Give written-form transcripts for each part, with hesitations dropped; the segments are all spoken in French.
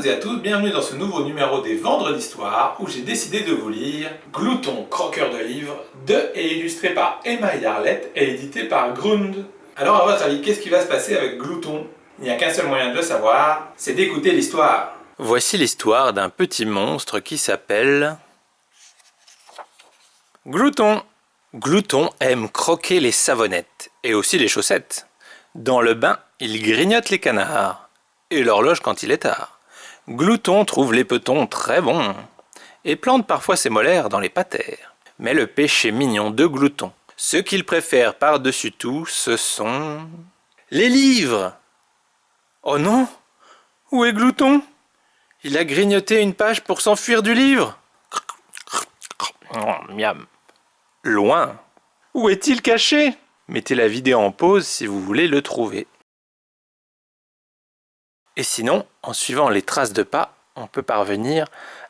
et à tous, bienvenue dans ce nouveau numéro des Vendredis d'Histoire où j'ai décidé de vous lire Glouton, croqueur de livres, de et illustré par Emma Yarlett et édité par Grund. Alors à votre avis, qu'est-ce qui va se passer avec Glouton? Il n'y a qu'un seul moyen de le savoir, c'est d'écouter l'histoire. Voici l'histoire d'un petit monstre qui s'appelle Glouton. Glouton aime croquer les savonnettes et aussi les chaussettes. Dans le bain, il grignote les canards et l'horloge quand il est tard. Glouton trouve les petons très bons et plante parfois ses molaires dans les patères. Mais le péché mignon de Glouton, ce qu'il préfère par-dessus tout, ce sont les livres. Oh non! Où est Glouton? Il a grignoté une page pour s'enfuir du livre. Miam. Loin. Où est-il caché? Mettez la vidéo en pause si vous voulez le trouver. Et sinon, en suivant les traces de pas, on peut parvenir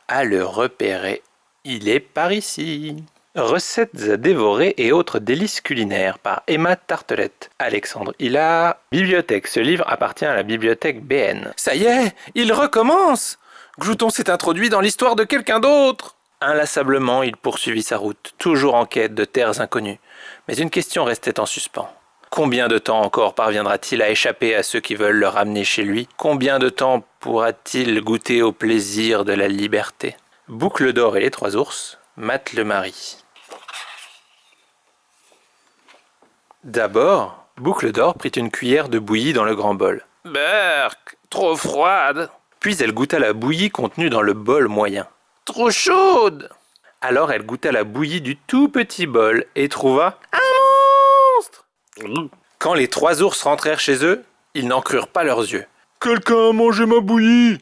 à le repérer. Il est par ici. Recettes à dévorer et autres délices culinaires par Emma Tartelett. Alexandre Hillard. Bibliothèque. Ce livre appartient à la bibliothèque BN. Ça y est, il recommence! Glouton s'est introduit dans l'histoire de quelqu'un d'autre. Inlassablement, il poursuivit sa route, toujours en quête de terres inconnues. Mais une question restait en suspens. Combien de temps encore parviendra-t-il à échapper à ceux qui veulent le ramener chez lui? Combien de temps pourra-t-il goûter au plaisir de la liberté? Boucle d'or et les trois ours, Matt le mari. D'abord, Boucle d'or prit une cuillère de bouillie dans le grand bol. Berk, trop froide. Puis elle goûta la bouillie contenue dans le bol moyen. Trop chaude. Alors elle goûta la bouillie du tout petit bol et trouva un monstre. Quand les trois ours rentrèrent chez eux, ils n'en crurent pas leurs yeux. Quelqu'un a mangé ma bouillie.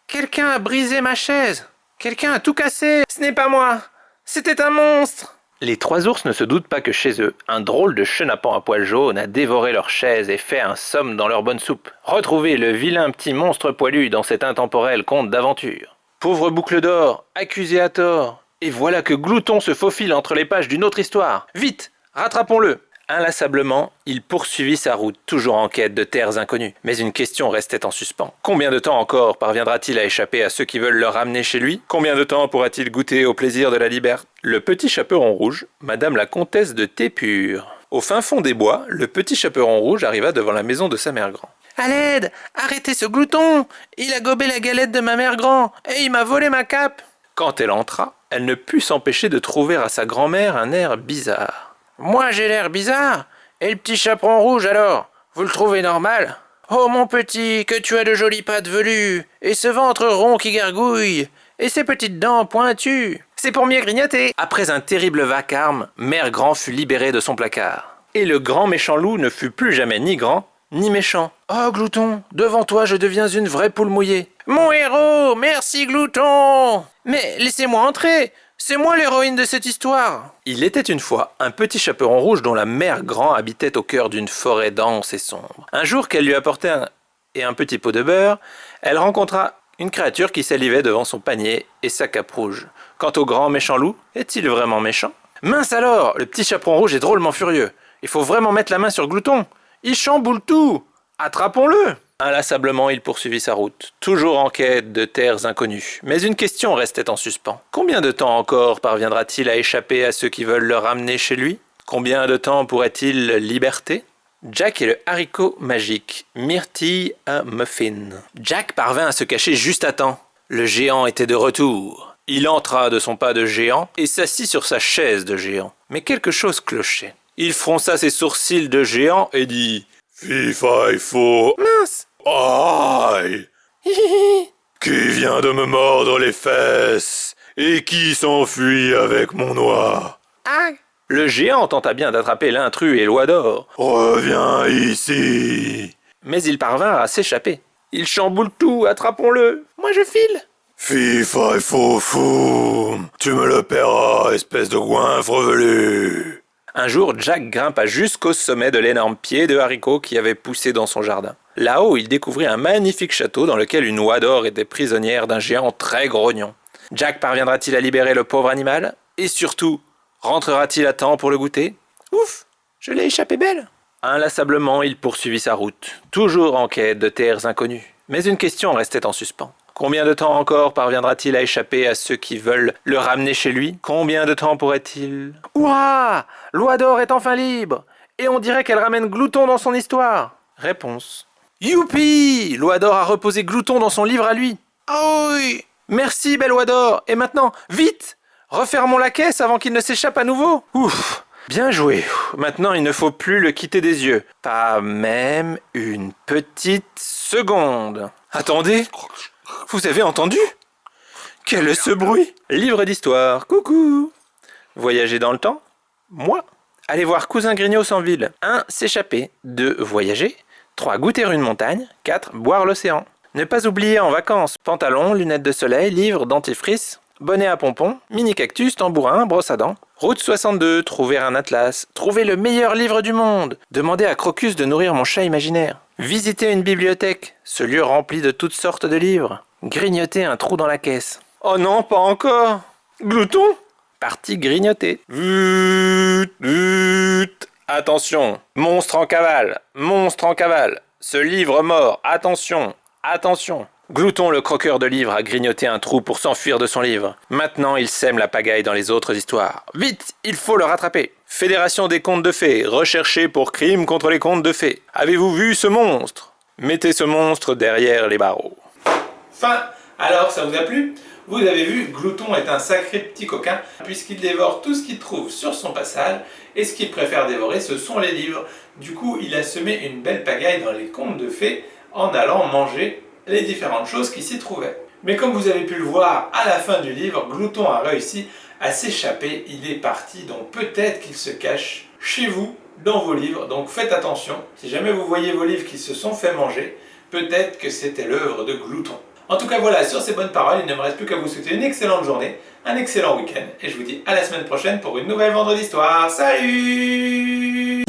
Quelqu'un a brisé ma chaise. Quelqu'un a tout cassé. Ce n'est pas moi. C'était un monstre. Les trois ours ne se doutent pas que chez eux, un drôle de chenapan à poils jaunes a dévoré leur chaise et fait un somme dans leur bonne soupe. Retrouvez le vilain petit monstre poilu dans cet intemporel conte d'aventure. Pauvre Boucle d'or, accusé à tort. Et voilà que Glouton se faufile entre les pages d'une autre histoire. Vite, rattrapons-le. Inlassablement, il poursuivit sa route, toujours en quête de terres inconnues. Mais une question restait en suspens. Combien de temps encore parviendra-t-il à échapper à ceux qui veulent le ramener chez lui? Combien de temps pourra-t-il goûter au plaisir de la liberté? Le petit chaperon rouge, Madame la comtesse de Tépure. Au fin fond des bois, le petit chaperon rouge arriva devant la maison de sa mère grand. À l'aide! Arrêtez ce Glouton! Il a gobé la galette de ma mère grand et il m'a volé ma cape! Quand elle entra, elle ne put s'empêcher de trouver à sa grand-mère un air bizarre. Moi j'ai l'air bizarre? Et le petit chaperon rouge alors? Vous le trouvez normal? Oh mon petit, que tu as de jolies pattes velues, et ce ventre rond qui gargouille, et ces petites dents pointues. C'est pour mieux grignoter. Après un terrible vacarme, Mère Grand fut libérée de son placard. Et le grand méchant loup ne fut plus jamais ni grand, ni méchant. Oh Glouton, devant toi je deviens une vraie poule mouillée. Mon héros, merci Glouton! Mais laissez-moi entrer! C'est moi l'héroïne de cette histoire. Il était une fois un petit chaperon rouge dont la mère grand habitait au cœur d'une forêt dense et sombre. Un jour qu'elle lui apportait un petit pot de beurre, elle rencontra une créature qui salivait devant son panier et sa cape rouge. Quant au grand méchant loup, est-il vraiment méchant? Mince alors, le petit chaperon rouge est drôlement furieux. Il faut vraiment mettre la main sur Glouton. Il chamboule tout. Attrapons-le! Inlassablement, il poursuivit sa route, toujours en quête de terres inconnues. Mais une question restait en suspens. Combien de temps encore parviendra-t-il à échapper à ceux qui veulent le ramener chez lui? Combien de temps pourrait-il liberté? Jack et le haricot magique, myrtille à muffin. Jack parvint à se cacher juste à temps. Le géant était de retour. Il entra de son pas de géant et s'assit sur sa chaise de géant. Mais quelque chose clochait. Il fronça ses sourcils de géant et dit... Fifo. Mince. Aïe. Qui vient de me mordre les fesses et qui s'enfuit avec mon oie? Ah. Le géant tenta bien d'attraper l'intrus et l'oie d'or. Reviens ici. Mais ils parvinrent à s'échapper. Il chamboule tout, attrapons-le. Moi je file. Fifo. Tu me le paieras, espèce de goinfre velu. Un jour, Jack grimpa jusqu'au sommet de l'énorme pied de haricot qui avait poussé dans son jardin. Là-haut, il découvrit un magnifique château dans lequel une oie d'or était prisonnière d'un géant très grognon. Jack parviendra-t-il à libérer le pauvre animal? Et surtout, rentrera-t-il à temps pour le goûter? Ouf, je l'ai échappé belle! Inlassablement, il poursuivit sa route, toujours en quête de terres inconnues. Mais une question restait en suspens. Combien de temps encore parviendra-t-il à échapper à ceux qui veulent le ramener chez lui? Combien de temps pourrait-il... Ouah! Loi d'or est enfin libre! Et on dirait qu'elle ramène Glouton dans son histoire. Réponse. Youpi! Loi d'or a reposé Glouton dans son livre à lui. Ah oui! Merci, belle Loi d'or! Et maintenant, vite! Refermons la caisse avant qu'il ne s'échappe à nouveau. Ouf! Bien joué. Maintenant, il ne faut plus le quitter des yeux. Pas même une petite seconde. Attendez! Vous avez entendu? Quel est ce bruit? Livre d'histoire. Coucou! Voyager dans le temps? Moi? Aller voir Cousin Grignos en ville. 1. S'échapper. 2. Voyager. 3. Goûter une montagne. 4. Boire l'océan. Ne pas oublier en vacances. Pantalon, lunettes de soleil, livre, dentifrice, bonnet à pompons, mini-cactus, tambourin, brosse à dents. Route 62. Trouver un atlas. Trouver le meilleur livre du monde. Demander à Crocus de nourrir mon chat imaginaire. Visiter une bibliothèque. Ce lieu rempli de toutes sortes de livres. Grignoter un trou dans la caisse. Oh non, pas encore. Glouton? Partie grignoter. Attention, monstre en cavale, monstre en cavale. Ce livre mort, attention, attention. Glouton le croqueur de livres a grignoté un trou pour s'enfuir de son livre. Maintenant il sème la pagaille dans les autres histoires. Vite, il faut le rattraper. Fédération des contes de fées, recherché pour crime contre les contes de fées. Avez-vous vu ce monstre? Mettez ce monstre derrière les barreaux. Fin. Alors, ça vous a plu? Vous avez vu, Glouton est un sacré petit coquin, puisqu'il dévore tout ce qu'il trouve sur son passage, et ce qu'il préfère dévorer, ce sont les livres. Du coup, il a semé une belle pagaille dans les contes de fées, en allant manger les différentes choses qui s'y trouvaient. Mais comme vous avez pu le voir, à la fin du livre, Glouton a réussi à s'échapper, il est parti, donc peut-être qu'il se cache chez vous, dans vos livres, donc faites attention. Si jamais vous voyez vos livres qui se sont fait manger, peut-être que c'était l'œuvre de Glouton. En tout cas voilà, sur ces bonnes paroles, il ne me reste plus qu'à vous souhaiter une excellente journée, un excellent week-end, et je vous dis à la semaine prochaine pour une nouvelle Vendredi Histoire. Salut!